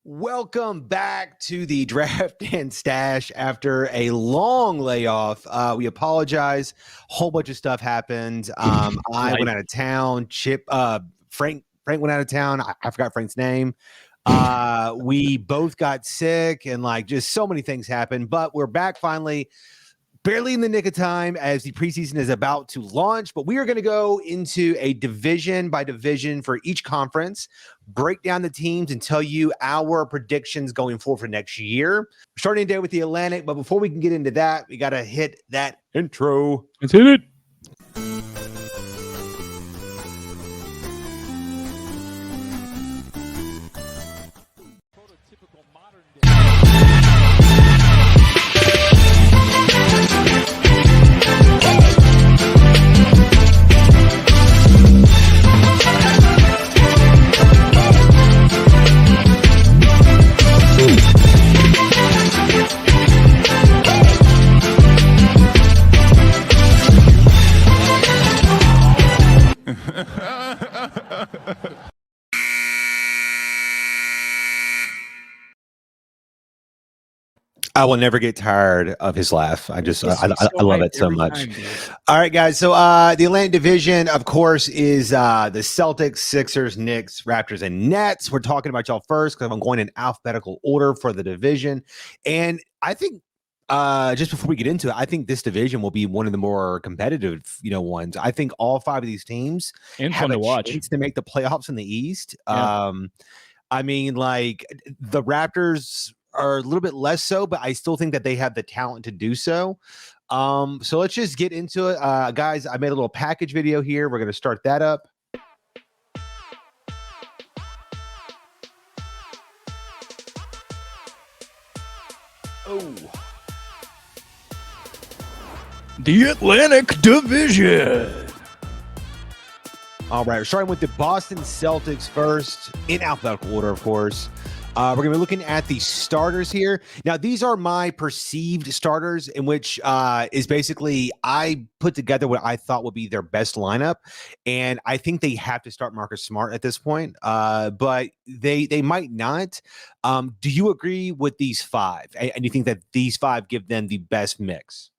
Welcome back to the Draft and Stash after a long layoff. We apologize. A whole bunch of stuff happened. I went out of town. Frank went out of town. I forgot Frank's name. We both got sick and just so many things happened, but we're back finally. Barely in the nick of time as the preseason is about to launch, but we are going to go into a division by division for each conference, break down the teams, and tell you our predictions going forward for next year. We're starting today with the Atlantic, but before we can get into that, we got to hit that intro. Let's hit it. I will never get tired of his laugh. I love it so much. All right, guys. So the Atlantic Division, of course, is the Celtics, Sixers, Knicks, Raptors, and Nets. We're talking about y'all first because I'm going in alphabetical order for the division. And I think just before we get into it, I think this division will be one of the more competitive, ones. I think all five of these teams have a chance to make the playoffs in the East. Yeah. I mean, the Raptors are a little bit less so, but I still think that they have the talent to do so. So let's just get into it. Guys, I made a little package video here. We're going to start that up. Oh. The Atlantic Division. All right, we're starting with the Boston Celtics first, in alphabetical order, of course. We're going to be looking at the starters here. Now, these are my perceived starters, in which is basically I put together what I thought would be their best lineup, and I think they have to start Marcus Smart at this point, but they might not. Do you agree with these five? And you think that these five give them the best mix?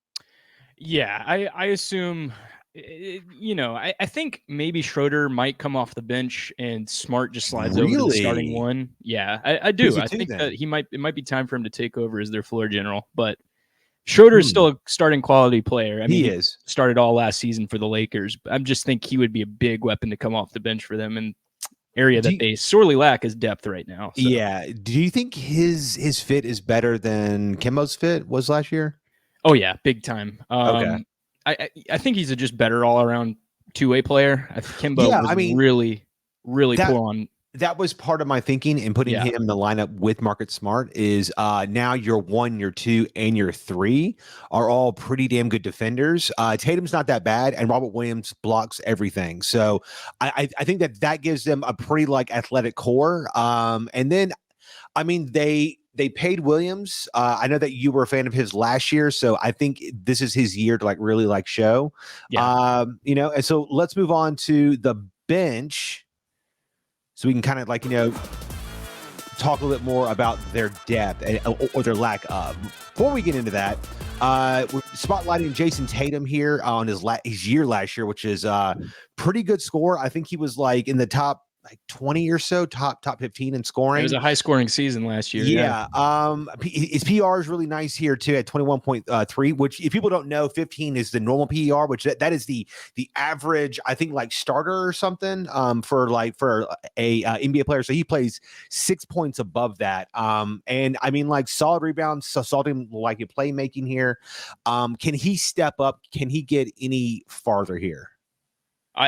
Yeah, I assume... I think maybe Schroeder might come off the bench and Smart just slides over to the starting one. Yeah, I do. I think that it might be time for him to take over as their floor general. But Schroeder is still a starting quality player. I mean, he started all last season for the Lakers. I just think he would be a big weapon to come off the bench for them. And area that they sorely lack is depth right now. So. Yeah. Do you think his fit is better than Kimbo's fit was last year? Oh yeah, big time. Okay. I think he's a just better all-around two-way player. Kimbo was really poor on. That was part of my thinking in putting him in the lineup with Marcus Smart is now your 1, your 2, and your 3 are all pretty damn good defenders. Tatum's not that bad, and Robert Williams blocks everything. So I think that gives them a pretty athletic core. And then, I mean, they paid Williams. I know that you were a fan of his last year, so I think this is his year to really show. Yeah. And so let's move on to the bench, so we can kind of talk a little bit more about their depth or their lack of. Before we get into that, we're spotlighting Jason Tatum here on his year last year, which is pretty good score. I think he was in the top 20 or so, top 15 in scoring. It was a high scoring season last year. Yeah. His PR is really nice here too at 21.3, which if people don't know, 15 is the normal PER, which that is the average, I think starter or something for a NBA player. So he plays 6 points above that. And I mean solid rebounds, so solid playmaking here. Can he step up? Can he get any farther here?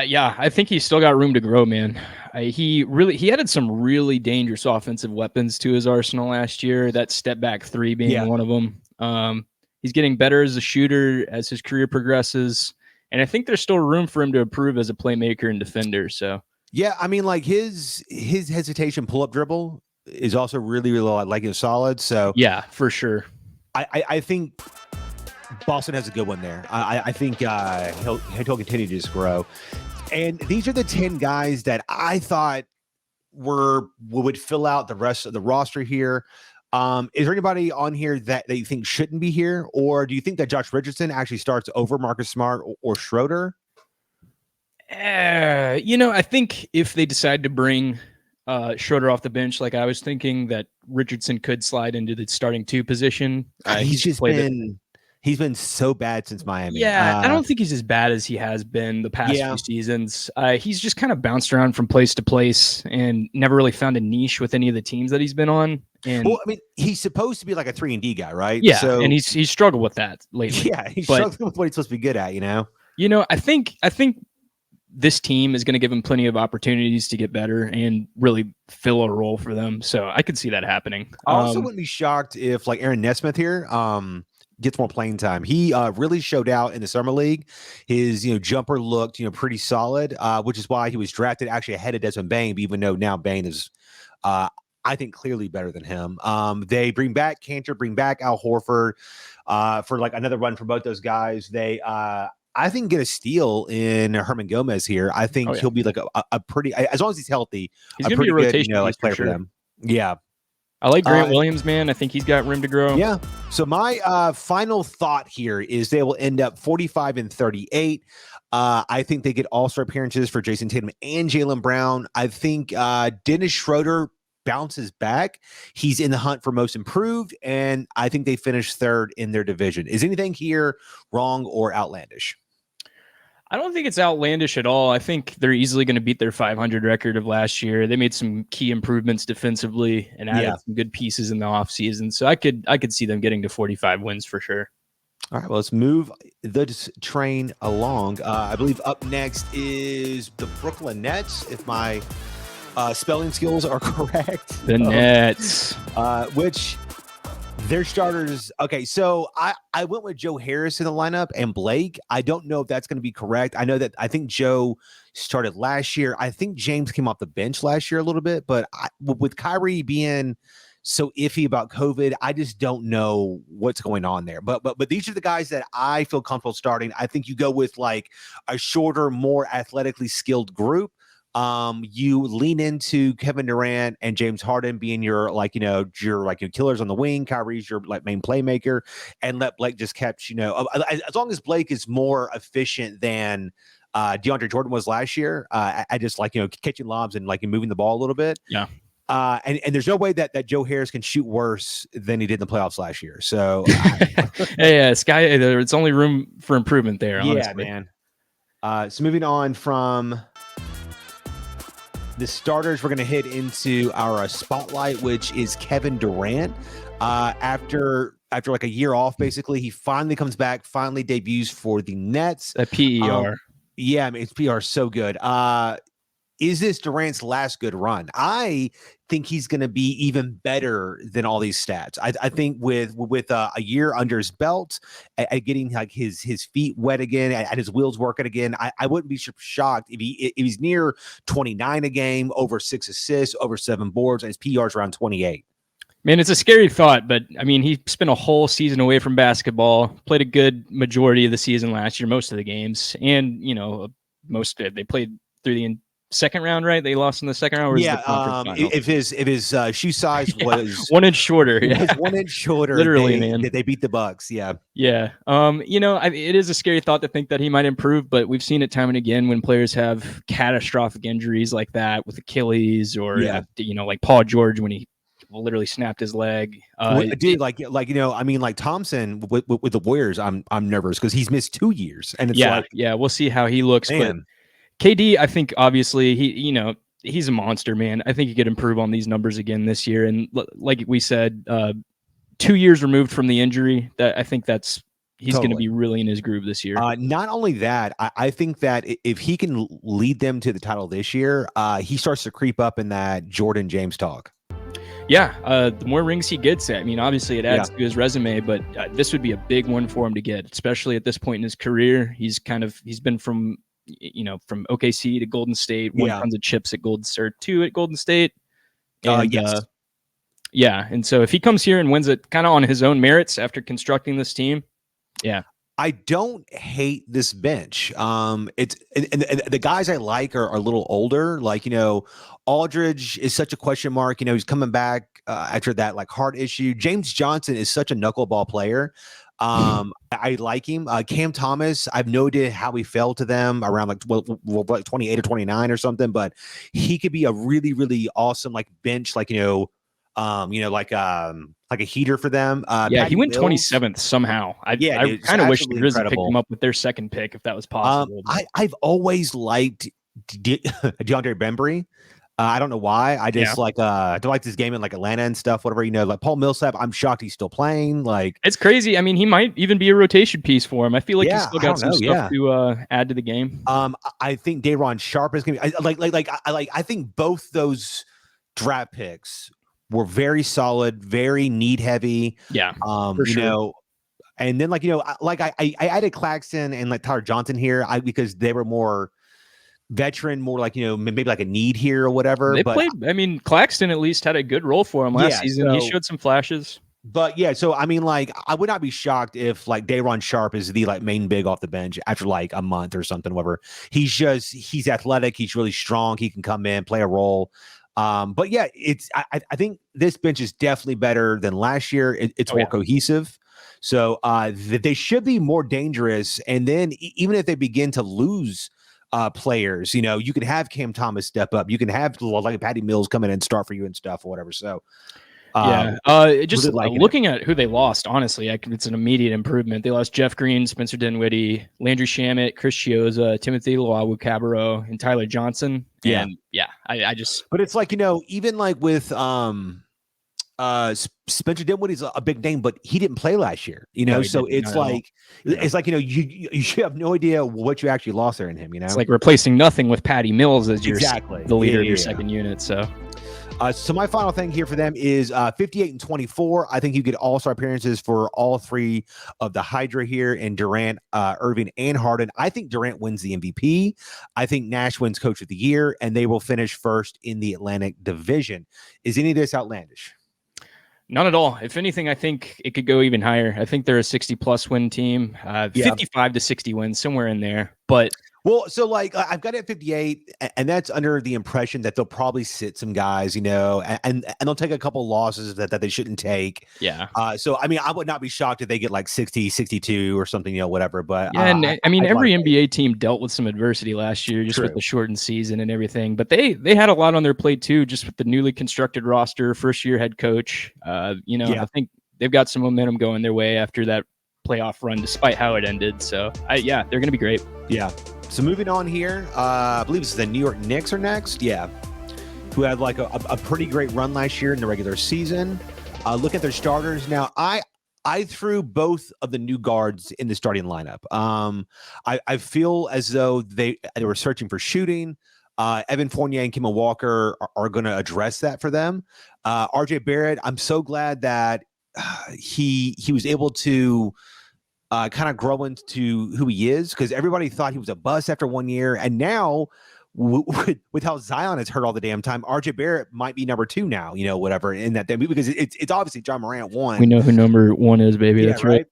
Yeah, I think he's still got room to grow, man. He added some really dangerous offensive weapons to his arsenal last year. That step back three being one of them. He's getting better as a shooter as his career progresses, and I think there's still room for him to improve as a playmaker and defender. So yeah, I mean, his hesitation pull up dribble is also really solid. So yeah, for sure. I think Boston has a good one there. I think he'll continue to just grow. And these are the 10 guys that I thought would fill out the rest of the roster here. Is there anybody on here that you think shouldn't be here, or do you think that Josh Richardson actually starts over Marcus Smart or Schroeder? I think if they decide to bring Schroeder off the bench, like I was thinking, that Richardson could slide into the starting 2 position. He's been so bad since Miami. Yeah, I don't think he's as bad as he has been the past few seasons. He's just kind of bounced around from place to place and never really found a niche with any of the teams that he's been on. And well, I mean, he's supposed to be like a 3-and-D guy, right? Yeah, so, and he's struggled with that lately. Yeah, he's struggling with what he's supposed to be good at. I think this team is going to give him plenty of opportunities to get better and really fill a role for them. So I could see that happening. I also wouldn't be shocked if like Aaron Nesmith here gets more playing time. He really showed out in the summer league. His jumper looked pretty solid, which is why he was drafted actually ahead of Desmond Bane, even though now Bane is I think clearly better than him. They bring back Cantor, bring back Al Horford for like another run for both those guys. They I think get a steal in Herman Gomez here. I think he'll be like a pretty, as long as he's healthy, he's going to be a rotation player for them. Yeah. I like Grant Williams, man. I think he's got room to grow. Yeah. So my final thought here is they will end up 45-38. I think they get all-star appearances for Jason Tatum and Jaylen Brown. I think Dennis Schroeder bounces back. He's in the hunt for most improved, and I think they finish 3rd in their division. Is anything here wrong or outlandish? I don't think it's outlandish at all. I think they're easily going to beat their 500 record of last year. They made some key improvements defensively and added some good pieces in the offseason. So I could see them getting to 45 wins for sure. All right, well, let's move the train along. I believe up next is the Brooklyn Nets, if my spelling skills are correct. The Nets. Which their starters. Okay, so I went with Joe Harris in the lineup and Blake. I don't know if that's going to be correct. I think Joe started last year. I think James came off the bench last year a little bit, but with Kyrie being so iffy about COVID, I just don't know what's going on there. But these are the guys that I feel comfortable starting. I think you go with like a shorter, more athletically skilled group. You lean into Kevin Durant and James Harden being your killers on the wing. Kyrie's your like main playmaker, and let Blake just catch, as long as Blake is more efficient than DeAndre Jordan was last year. I just like, catching lobs and like moving the ball a little bit. Yeah. And there's no way that Joe Harris can shoot worse than he did in the playoffs last year. So it's only room for improvement there. Honestly. Yeah, man. So moving on from the starters, we're going to hit into our spotlight, which is Kevin Durant. After like a year off, basically, he finally comes back, finally debuts for the Nets. A PER. Yeah, I mean, his PR is so good. Is this Durant's last good run? I think he's going to be even better than all these stats. I think with a year under his belt, at getting like his feet wet again, and his wheels working again, I wouldn't be shocked if he's near 29 a game, over 6 assists, over 7 boards, and his PR is around 28. Man, it's a scary thought, but I mean, he spent a whole season away from basketball, played a good majority of the season last year, most of the games, and they played through the second round, right? They lost in the second round. If his shoe size was 1 inch shorter, was 1 inch shorter, literally, man, they beat the Bucks. Yeah. It is a scary thought to think that he might improve, but we've seen it time and again when players have catastrophic injuries like that with Achilles or like Paul George when he literally snapped his leg. Like Thompson with the Warriors, I'm nervous because he's missed 2 years, and it's we'll see how he looks. Man. But KD, I think obviously he's a monster, man. I think he could improve on these numbers again this year. And like we said, 2 years removed from the injury, that I think he's going to be really in his groove this year. Not only that, I think that if he can lead them to the title this year, he starts to creep up in that Jordan James talk. Yeah, the more rings he gets, I mean, obviously it adds to his resume, but this would be a big one for him to get, especially at this point in his career. He's been from OKC to Golden State, won tons of chips at two at Golden State. And, and so if he comes here and wins it kind of on his own merits after constructing this team, I don't hate this bench. It's and the guys I like are a little older. Like, Aldridge is such a question mark. He's coming back after that like heart issue. James Johnson is such a knuckleball player. I like him. Cam Thomas, I have no idea how he fell to them around like 28 or 29 or something, but he could be a really, really awesome like bench, like like a heater for them. He went 27th somehow. I kind of wish the Grizzlies picked him up with their second pick if that was possible. I've always liked DeAndre Bembry. I don't know why. I just I like this game in like Atlanta and stuff, whatever, like Paul Millsap. I'm shocked he's still playing. Like, it's crazy. I mean, he might even be a rotation piece for him. I feel like he's still got some stuff to add to the game. I think Day'Ron Sharpe is going to be I think both those draft picks were very solid, very need heavy. Yeah. For sure. And then I added Claxton and like Tyler Johnson here because they were more veteran, more like, maybe like a need here or whatever. They played. I mean, Claxton at least had a good role for him last season. He showed some flashes. But yeah, so I mean, like, I would not be shocked if like Day'Ron Sharpe is the like main big off the bench after like a month or something, whatever. He's athletic, he's really strong, he can come in, play a role. But yeah, I think this bench is definitely better than last year. It's more cohesive. So they should be more dangerous. And then even if they begin to lose players, you can have Cam Thomas step up. You can have like Patty Mills come in and start for you and stuff or whatever. So just looking at who they lost, honestly, it's an immediate improvement. They lost Jeff Green, Spencer Dinwiddie, Landry Shamet, Chris Chioza, Timothy Luwawu-Cabarrot, and Tyler Johnson. And I just. But it's like, even like with Spencer Dinwiddie's a big name, but he didn't play last year. So it's like you should have no idea what you actually lost there in him. It's like replacing nothing with Patty Mills as your the leader of your second unit. So my final thing here for them is 58 and 24. I think you get all-star appearances for all three of the Hydra here in Durant, Irving, and Harden. I think Durant wins the MVP. I think Nash wins Coach of the Year, and they will finish first in the Atlantic Division. Is any of this outlandish? Not at all. If anything, I think it could go even higher. I think they're a 60-plus win team, 55 to 60 wins, somewhere in there. But so like I've got it at 58, and that's under the impression that they'll probably sit some guys, and they'll take a couple losses that they shouldn't take. Yeah. So I mean, I would not be shocked if they get like 60, 62 or something, whatever. But I mean, every NBA team dealt with some adversity last year, just with the shortened season and everything. But they had a lot on their plate too, just with the newly constructed roster, first year head coach. I think they've got some momentum going their way after that playoff run, despite how it ended. So they're going to be great. Yeah. So moving on here, I believe it's the New York Knicks are next. Yeah. Who had like a pretty great run last year in the regular season. Look at their starters. Now, I threw both of the new guards in the starting lineup. I feel as though they were searching for shooting. Evan Fournier and Kemba Walker are going to address that for them. RJ Barrett, I'm so glad that he was able to kind of grow into who he is, because everybody thought he was a bust after 1 year. And now with how Zion has hurt all the damn time, RJ Barrett might be number 2 now, whatever in that thing, because it's obviously John Morant 1. We know who number 1 is, baby. That's right.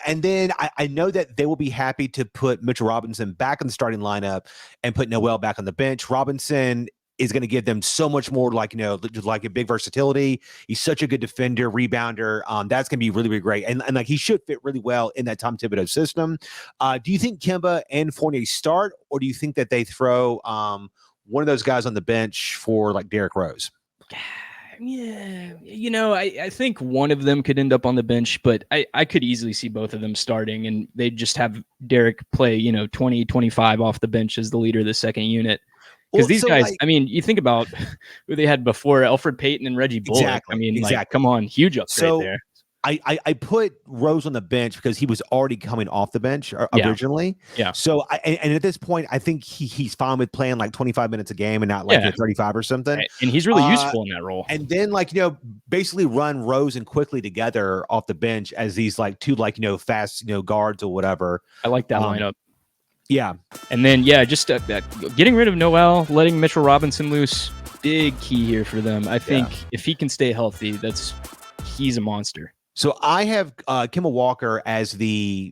And then I know that they will be happy to put Mitchell Robinson back in the starting lineup and put Noel back on the bench. Robinson is going to give them so much more, like a big versatility. He's such a good defender, rebounder. That's going to be really, really great. And like he should fit really well in that Tom Thibodeau system. Do you think Kemba and Fournier start, or do you think that they throw one of those guys on the bench for like Derrick Rose? Yeah, I think one of them could end up on the bench, but I could easily see both of them starting, and they just have Derrick play, 20, 25 off the bench as the leader of the second unit. Because these guys, I mean, you think about who they had before, Elfrid Payton and Reggie Bullock. Exactly, I mean, like, come on, huge upgrade there. I put Rose on the bench because he was already coming off the bench originally. Yeah. So and at this point, I think he's fine with playing like 25 minutes a game and not like 35 or something. And he's really useful in that role. And then basically run Rose and Quickly together off the bench as these like two fast guards or whatever. I like that lineup. Yeah. And then just getting rid of Noel, letting Mitchell Robinson loose, big key here for them. I think if he can stay healthy, he's a monster. So I have Kemba Walker as the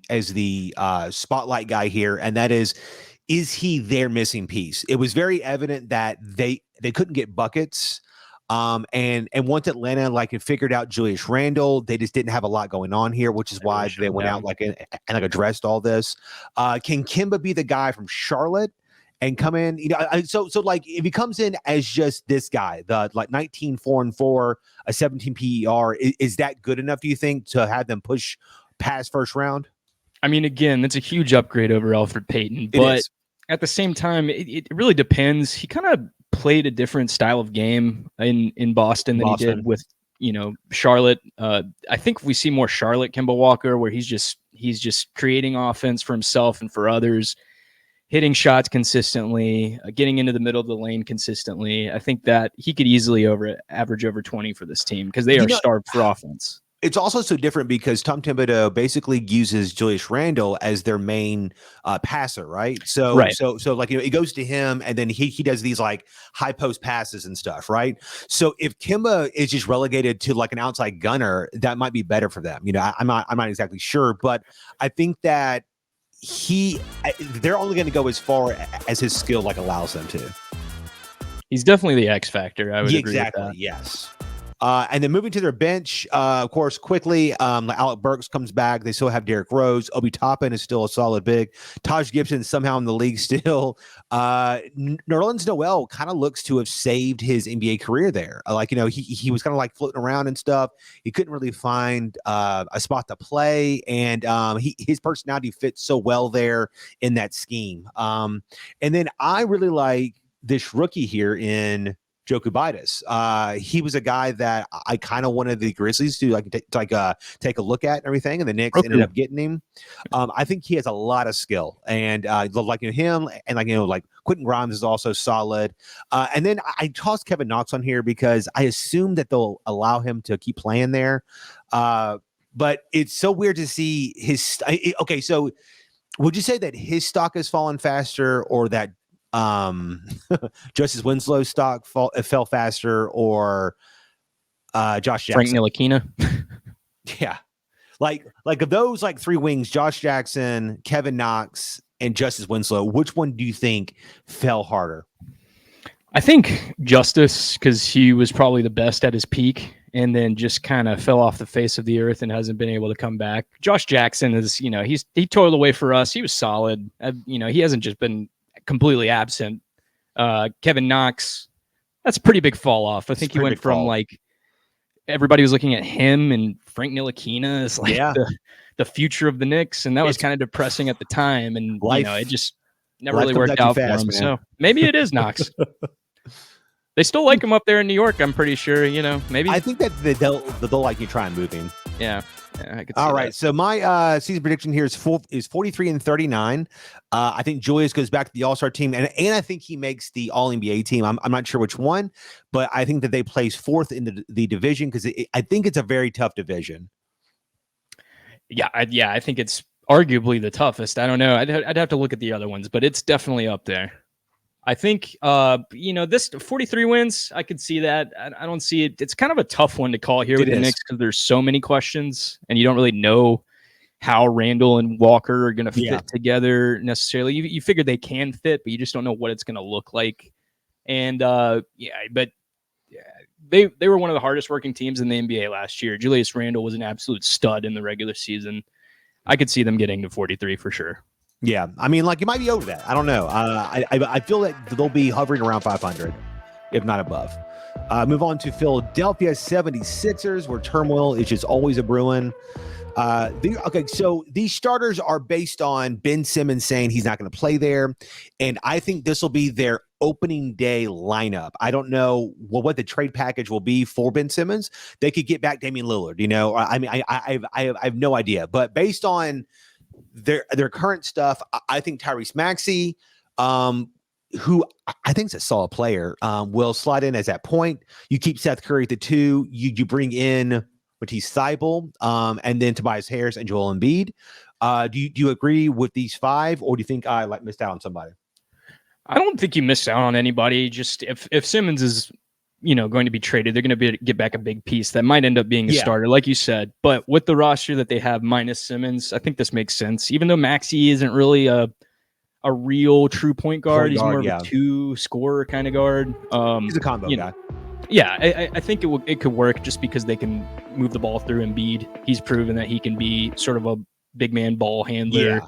spotlight guy here, and that is he their missing piece? It was very evident that they couldn't get buckets. And once Atlanta had figured out Julius Randle, they just didn't have a lot going on here, which is why they went out and addressed all this. Can Kemba be the guy from Charlotte and come in? So if he comes in as just this guy, the 19 4-4, a 17 PER, is that good enough? Do you think to have them push past first round? I mean, again, that's a huge upgrade over Elfrid Payton, but at the same time, it really depends. He kind of played a different style of game in Boston than he did with Charlotte. I think we see more Charlotte Kemba Walker, where he's just creating offense for himself and for others, hitting shots consistently, getting into the middle of the lane consistently. I think that he could easily average over 20 for this team because they are starved for offense. It's also so different because Tom Thibodeau basically uses Julius Randle as their main passer, right? So it goes to him, and then he does these high post passes and stuff, right? So if Kemba is just relegated to an outside gunner, that might be better for them. I'm not exactly sure, but I think that they're only going to go as far as his skill allows them to. He's definitely the X factor. I would agree with that. Yes. And then moving to their bench, of course, quickly, Alec Burks comes back. They still have Derrick Rose. Obi Toppin is still a solid big. Taj Gibson somehow in the league still. Nerlens Noel kind of looks to have saved his NBA career there. He was kind of floating around and stuff. He couldn't really find a spot to play, and his personality fits so well there in that scheme. And then I really like this rookie here in Joku Bidas. He was a guy that I kind of wanted the Grizzlies to take a look at and everything, and the Knicks ended up getting him. I think he has a lot of skill, and him and Quentin Grimes is also solid. And then I tossed Kevin Knox on here because I assume that they'll allow him to keep playing there. But it's so weird to see his. Okay, so would you say that his stock has fallen faster, or that Justice Winslow's stock fell faster, or Josh Jackson? Frank Ntilikina. Yeah. Of those three wings, Josh Jackson, Kevin Knox, and Justice Winslow, which one do you think fell harder? I think Justice, because he was probably the best at his peak and then just kind of fell off the face of the earth and hasn't been able to come back. Josh Jackson is, he toiled away for us. He was solid. He hasn't just been completely absent. Kevin Knox, that's a pretty big fall off. I think he went from everybody was looking at him and Frank Ntilikina as the future of the Knicks, and that was kind of depressing at the time. And it just never really worked out for him. Man. So maybe it is Knox. They still like him up there in New York. I'm pretty sure. Maybe I think that they'll like you try and move him. Yeah. I could see all right, that. so my season prediction here is 43-39. I think Julius goes back to the All-Star team, and I think he makes the All-NBA team. I'm not sure which one, but I think that they place fourth in the division because I think it's a very tough division. Yeah, I think it's arguably the toughest. I don't know. I'd have to look at the other ones, but it's definitely up there. I think, this 43 wins, I could see that. I don't see it. It's kind of a tough one to call here with the Knicks because there's so many questions and you don't really know how Randle and Walker are going to fit together necessarily. You figure they can fit, but you just don't know what it's going to look like. And they were one of the hardest working teams in the NBA last year. Julius Randle was an absolute stud in the regular season. I could see them getting to 43 for sure. Yeah, I mean, it might be over that. I don't know. I feel that they'll be hovering around 500, if not above. Move on to Philadelphia 76ers, where turmoil is just always a brewing. So these starters are based on Ben Simmons saying he's not going to play there, and I think this will be their opening day lineup. I don't know what the trade package will be for Ben Simmons. They could get back Damian Lillard. I mean, I have no idea, but based on their current stuff, I think Tyrese Maxey, who I think is a solid player, will slide in as that point. You keep Seth Curry at the 2. You bring in Matisse Thybulle, and then Tobias Harris and Joel Embiid. Do you agree with these 5, or do you think I missed out on somebody? I don't think you missed out on anybody. Just if Simmons is going to be traded. They're going to get back a big piece that might end up being a starter, like you said. But with the roster that they have minus Simmons, I think this makes sense. Even though Maxey isn't really a real true point guard, he's more of a two scorer kind of guard. He's a combo guy. Yeah, I think it could work just because they can move the ball through Embiid. He's proven that he can be sort of a big man ball handler,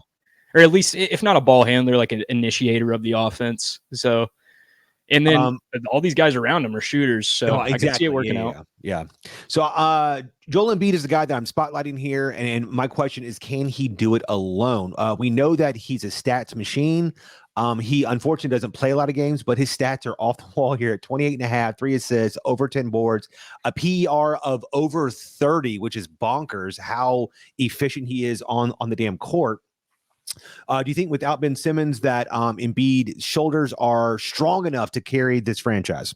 or at least if not a ball handler, like an initiator of the offense. So. And then all these guys around him are shooters, so I can see it working out. Yeah. So Joel Embiid is the guy that I'm spotlighting here, and my question is, can he do it alone? We know that he's a stats machine. He unfortunately doesn't play a lot of games, but his stats are off the wall here at 28.5, 3 assists, over 10 boards, a PER of over 30, which is bonkers how efficient he is on the damn court. Do you think without Ben Simmons that Embiid's shoulders are strong enough to carry this franchise?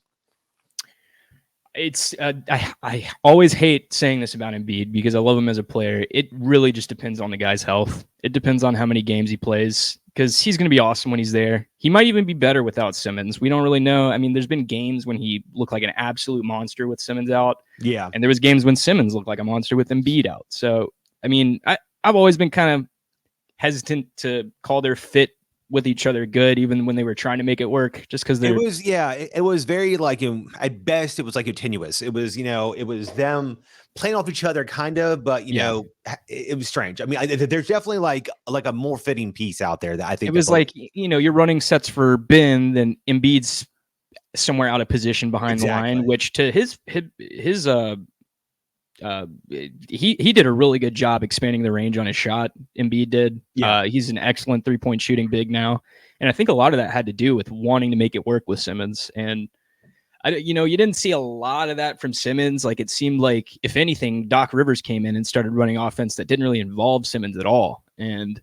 It's I always hate saying this about Embiid because I love him as a player. It really just depends on the guy's health. It depends on how many games he plays because he's going to be awesome when he's there. He might even be better without Simmons. We don't really know. I mean, there's been games when he looked like an absolute monster with Simmons out. Yeah. And there was games when Simmons looked like a monster with Embiid out. So, I mean, I've always been kind of hesitant to call their fit with each other good, even when they were trying to make it work, just because it was very like at best it was like tenuous. It was it was them playing off each other kind of, but it was strange. I mean, there's definitely like a more fitting piece out there that I think it was like you're running sets for Ben, then Embiid's somewhere out of position behind the line, which to his he did a really good job expanding the range on his shot. Embiid did. Yeah. He's an excellent 3-point shooting big now. And I think a lot of that had to do with wanting to make it work with Simmons. And, you didn't see a lot of that from Simmons. Like, it seemed like, if anything, Doc Rivers came in and started running offense that didn't really involve Simmons at all. And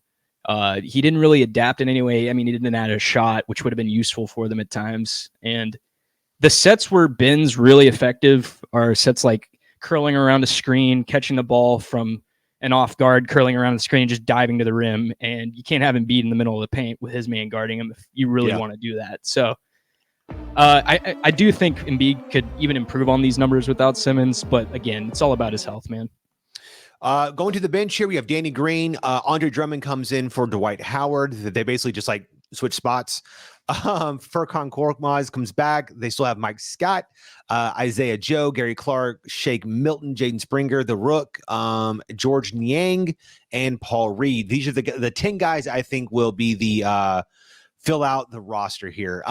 he didn't really adapt in any way. I mean, he didn't add a shot, which would have been useful for them at times. And the sets where Ben's really effective are sets like curling around a screen, catching the ball from an off guard, curling around the screen, just diving to the rim. And you can't have him beat in the middle of the paint with his man guarding him if you really want to do that. So I do think Embiid could even improve on these numbers without Simmons. But again, it's all about his health, man. Going to the bench here, we have Danny Green. Andre Drummond comes in for Dwight Howard. They basically just like switch spots. Furkan Korkmaz comes back. They still have Mike Scott, Isaiah Joe, Gary Clark, Shake Milton, Jaden Springer, the Rook, George Niang, and Paul Reed. These are the 10 guys I think will be the fill out the roster here.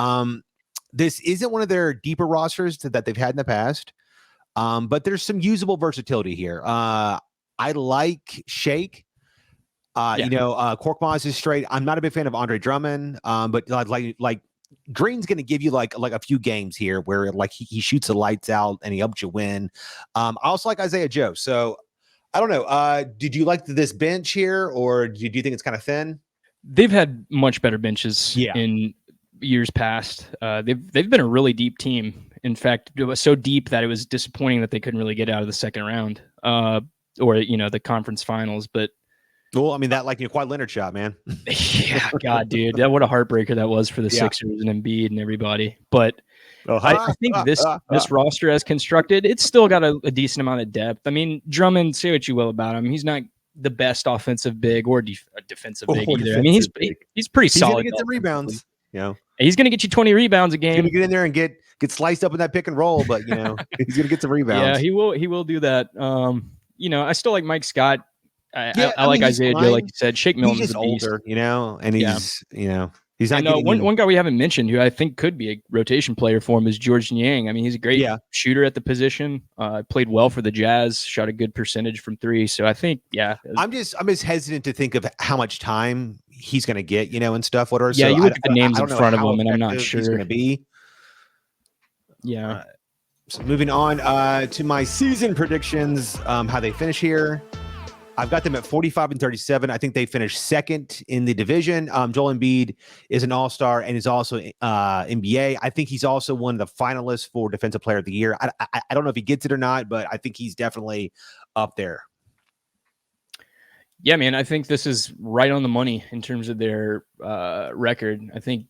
This isn't one of their deeper rosters that they've had in the past, but there's some usable versatility here. I like Shake. Korkmaz is straight. I'm not a big fan of Andre Drummond, but like Green's going to give you like a few games here where like he shoots the lights out and he helps you win. I also like Isaiah Joe. So I don't know. Did you like this bench here, or do you think it's kind of thin? They've had much better benches in years past. They've been a really deep team. In fact, it was so deep that it was disappointing that they couldn't really get out of the second round or the conference finals. But well, I mean, that like Kawhi Leonard shot, man. Yeah, God, dude, what a heartbreaker that was for the Sixers and Embiid and everybody. But I think this roster as constructed, it's still got a decent amount of depth. I mean, Drummond, say what you will about him, he's not the best offensive big or defensive big either. I mean, he's pretty solid. He's gonna get some rebounds. He's gonna get you 20 rebounds a game. He's gonna get in there and get sliced up in that pick and roll, but he's gonna get some rebounds. Yeah, he will do that. I still like Mike Scott. I like Isaiah Joe, like you said. Shake Milton's just older, and he's he's not. And, one guy we haven't mentioned who I think could be a rotation player for him is George Niang. I mean, he's a great shooter at the position. Played well for the Jazz. Shot a good percentage from three. So I think, I'm just hesitant to think of how much time he's going to get, and stuff. Whatever. Yeah, you look at the names in front of him, and I'm not sure he's going to be. Yeah. So moving on to my season predictions, how they finish here. I've got them at 45-37. I think they finished second in the division. Joel Embiid is an all-star and is also NBA. I think he's also one of the finalists for Defensive Player of the Year. I don't know if he gets it or not, but I think he's definitely up there. Yeah, man, I think this is right on the money in terms of their record. I think,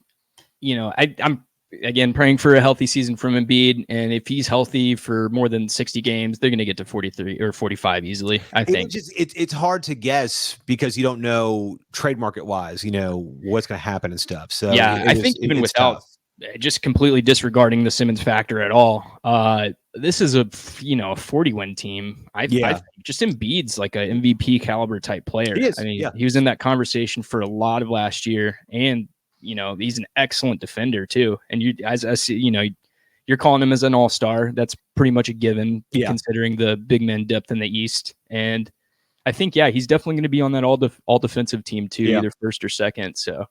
I'm again, praying for a healthy season from Embiid, and if he's healthy for more than 60 games, they're going to get to 43 or 45 easily, I think. It's hard to guess because you don't know trade market wise, what's going to happen and stuff. So yeah, I think even without tough. Just completely disregarding the Simmons factor at all, this is a 40-win team. I think just Embiid's like a MVP caliber type player. He was in that conversation for a lot of last year, and he's an excellent defender too. And you, as I see, you're calling him as an all-star. That's pretty much a given, considering the big man depth in the East. And I think, he's definitely going to be on that all defensive team too, either first or second. So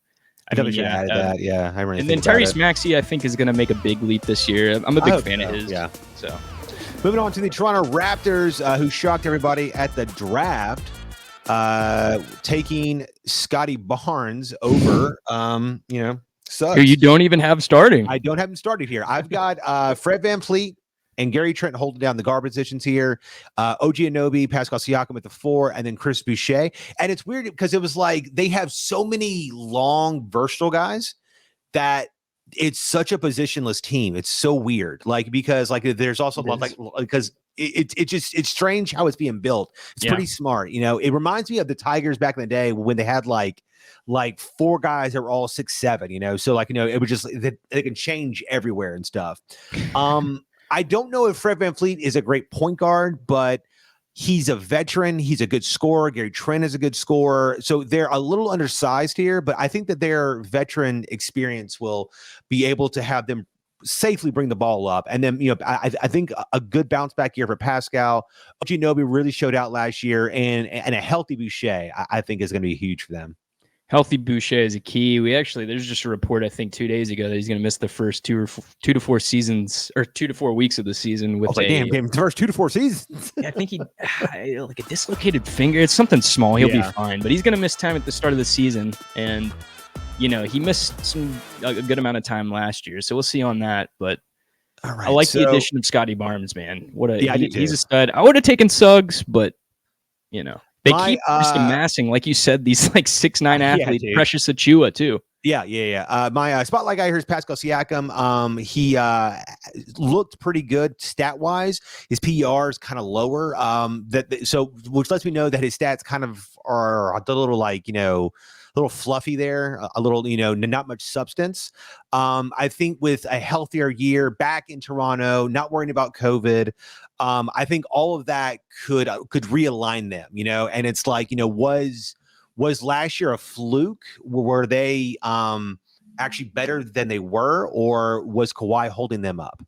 I definitely should add that. Yeah, I really. And then Tyrese Maxey, I think, is going to make a big leap this year. I'm a big fan of his. Yeah. So moving on to the Toronto Raptors, who shocked everybody at the draft. Taking Scotty Barnes over, Suggs. Who you don't even have starting. I don't have him started here. I've got Fred VanVleet and Gary Trent holding down the guard positions here. OG Anunoby, Pascal Siakam at the 4, and then Chris Boucher. And it's weird because it was like they have so many long, versatile guys that it's such a positionless team. It's so weird. Because there's also because it's strange how it's being built. It's pretty smart. It reminds me of the Tigers back in the day when they had like 4 guys that were all 6'7", so it was just they can change everywhere and stuff. I don't know if Fred VanVleet is a great point guard, but he's a veteran. He's a good scorer. Gary Trent is a good scorer. So they're a little undersized here, but I think that their veteran experience will be able to have them safely bring the ball up. And then, I think a good bounce back year for Pascal. Ginobili really showed out last year, and a healthy Boucher, I think, is going to be huge for them. Healthy Boucher is a key. There's just a report, I think, 2 days ago that he's going to miss the first 2 to 4 seasons or 2 to 4 weeks of the season with the first 2 to 4 seasons. I think he like a dislocated finger. It's something small. He'll be fine, but he's going to miss time at the start of the season. And, he missed a good amount of time last year. So we'll see on that. But I like the addition of Scotty Barnes, man. He's a stud. I would have taken Suggs, but, they keep just amassing, like you said, these 6'9" athletes. Precious Achiuwa too. Yeah. My spotlight guy here is Pascal Siakam. He looked pretty good stat wise. His PER is kind of lower. Which lets me know that his stats kind of are a little a little fluffy there, a little, not much substance. I think with a healthier year back in Toronto, not worrying about COVID, I think all of that could realign them, and it's was last year a fluke? Were they actually better than they were, or was Kawhi holding them up?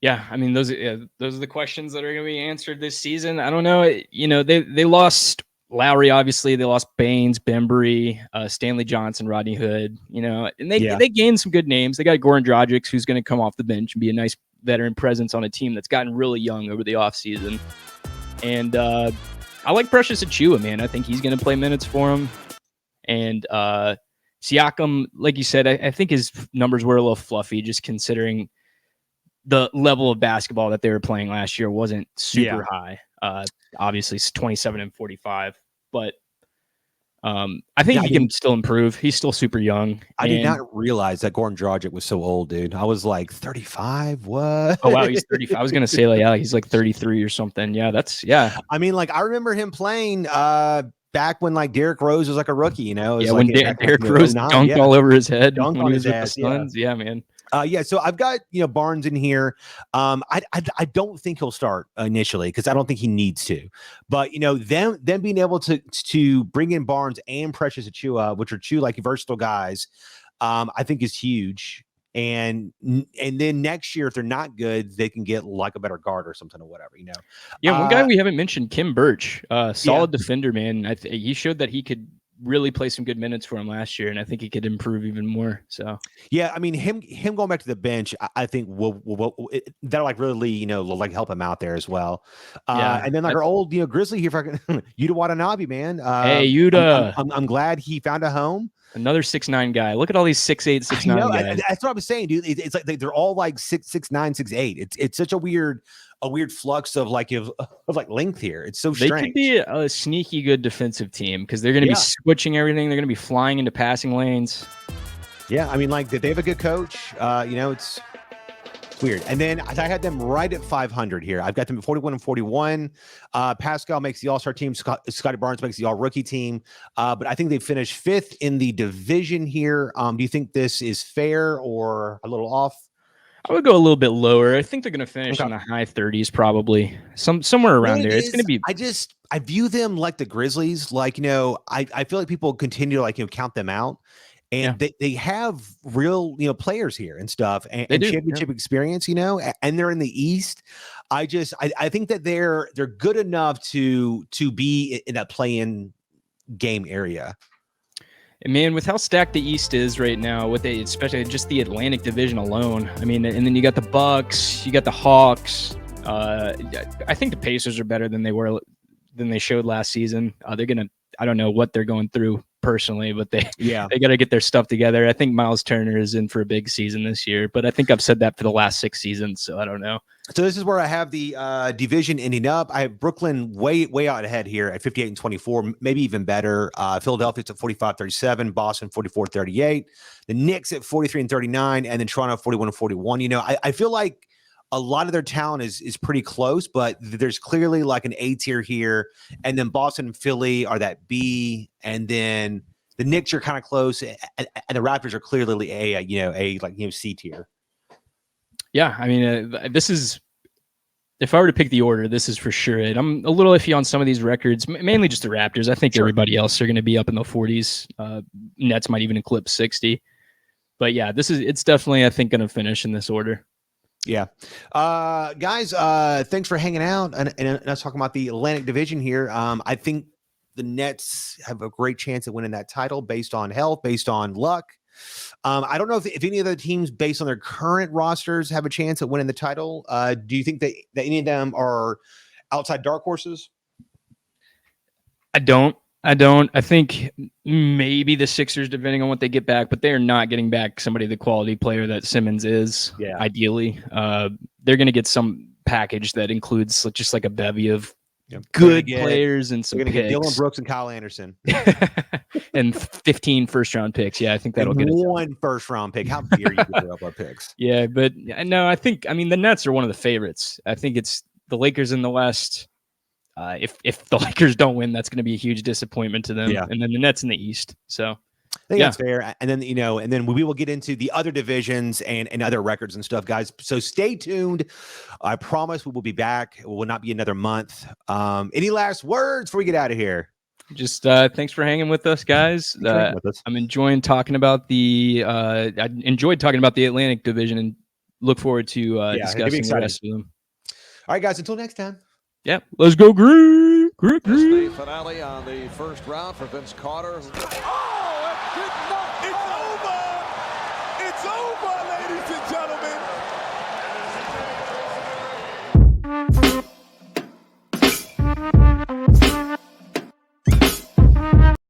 Yeah, I mean, those are the questions that are going to be answered this season. I don't know. They lost Lowry, obviously. They lost Baines, Bembry, Stanley Johnson, Rodney Hood, and they gained some good names. They got Goran Dragic, who's going to come off the bench and be a nice veteran presence on a team that's gotten really young over the offseason. And I like Precious Achiuwa, man. I think he's going to play minutes for him. And Siakam, like you said, I think his numbers were a little fluffy, just considering the level of basketball that they were playing last year wasn't super high. Obviously, it's 27 and 45, but I think he can still improve. He's still super young. I did not realize that Goran Dragic was so old, dude. I was like 35. What? Oh wow, he's 35. I was gonna say he's like 33 or something. Yeah. I mean, I remember him playing back when Derrick Rose was a rookie. When Derrick Rose dunked all over his head when he was with the Suns. Yeah, man. So I've got Barnes in here. I don't think he'll start initially because I don't think he needs to. But them being able to bring in Barnes and Precious Achiuwa, which are two versatile guys, I think is huge. And then next year, if they're not good, they can get a better guard or something or whatever. Yeah, one guy we haven't mentioned, Kim Birch, solid defender, man. He showed that he could really play some good minutes for him last year, and I think he could improve even more. So yeah, I mean him going back to the bench, I think that'll really help him out there as well. And then our old Grizzly here, Yuta Watanabe, man. Hey Yuta, I'm glad he found a home. Another 6'9" guy. Look at all these 6'8", 6'9" guys. That's what I was saying, dude. It's like they're all 6'9", 6'8". It's such a weird flux of length here. It's so strange. They could be a sneaky good defensive team because they're going to be switching everything. They're going to be flying into passing lanes. Yeah, I mean, like they have a good coach. It's weird. And then I had them right at 500 here. I've got them at 41-41. Pascal makes the All-Star team. Scotty Barnes makes the All-Rookie team. But I think they finished 5th in the division here. Do you think this is fair or a little off? I would go a little bit lower. I think they're going to finish in the high 30s, probably somewhere around there. It's going to be. I view them like the Grizzlies. Like, I feel like people continue to count them out. And they have real, players here and stuff and championship experience, and they're in the East. I think that they're good enough to be in that play-in game area. And man, with how stacked the East is right now, especially just the Atlantic Division alone. I mean, and then you got the Bucks, you got the Hawks. I think the Pacers are better than they showed last season. I don't know what they're going through personally, but they got to get their stuff together. I think Miles Turner is in for a big season this year, but I think I've said that for the last 6 seasons, so I don't know. So this is where I have the division ending up. I have Brooklyn way out ahead here at 58-24, maybe even better. Philadelphia's at 45-37, Boston 44-38, the Knicks at 43-39, and then Toronto 41-41. I feel like a lot of their talent is pretty close, but there's clearly like an A tier here. And then Boston and Philly are that B. And then the Knicks are kind of close. And the Raptors are clearly a C tier. Yeah. I mean, this is, if I were to pick the order, this is for sure it. I'm a little iffy on some of these records, mainly just the Raptors. I think everybody else are going to be up in the 40s. Nets might even eclipse 60. But yeah, it's definitely, I think, going to finish in this order. Yeah. Guys, thanks for hanging out and us talking about the Atlantic Division here. I think the Nets have a great chance at winning that title based on health, based on luck. I don't know if any of the teams based on their current rosters have a chance at winning the title. Do you think that any of them are outside dark horses? I don't. I think maybe the Sixers, depending on what they get back, but they're not getting back somebody the quality player that Simmons is. Yeah. Ideally, they're going to get some package that includes just like a bevy of good players and some picks. Get Dylan Brooks and Kyle Anderson and 15 first-round picks. Yeah, I think that'll get one first-round pick. How dare you give up our picks? Yeah, but no, the Nets are one of the favorites. I think it's the Lakers in the West. If the Lakers don't win, that's going to be a huge disappointment to them. Yeah. And then the Nets in the East. So I think that's fair. And then, and then we will get into the other divisions and other records and stuff, guys. So stay tuned. I promise we will be back. It will not be another month. Any last words before we get out of here? Just thanks for hanging with us, guys. I'm enjoying talking about I enjoyed talking about the Atlantic Division and look forward to discussing the rest of them. All right, guys, until next time. Yep, let's go green. The finale on the first round for Vince Carter.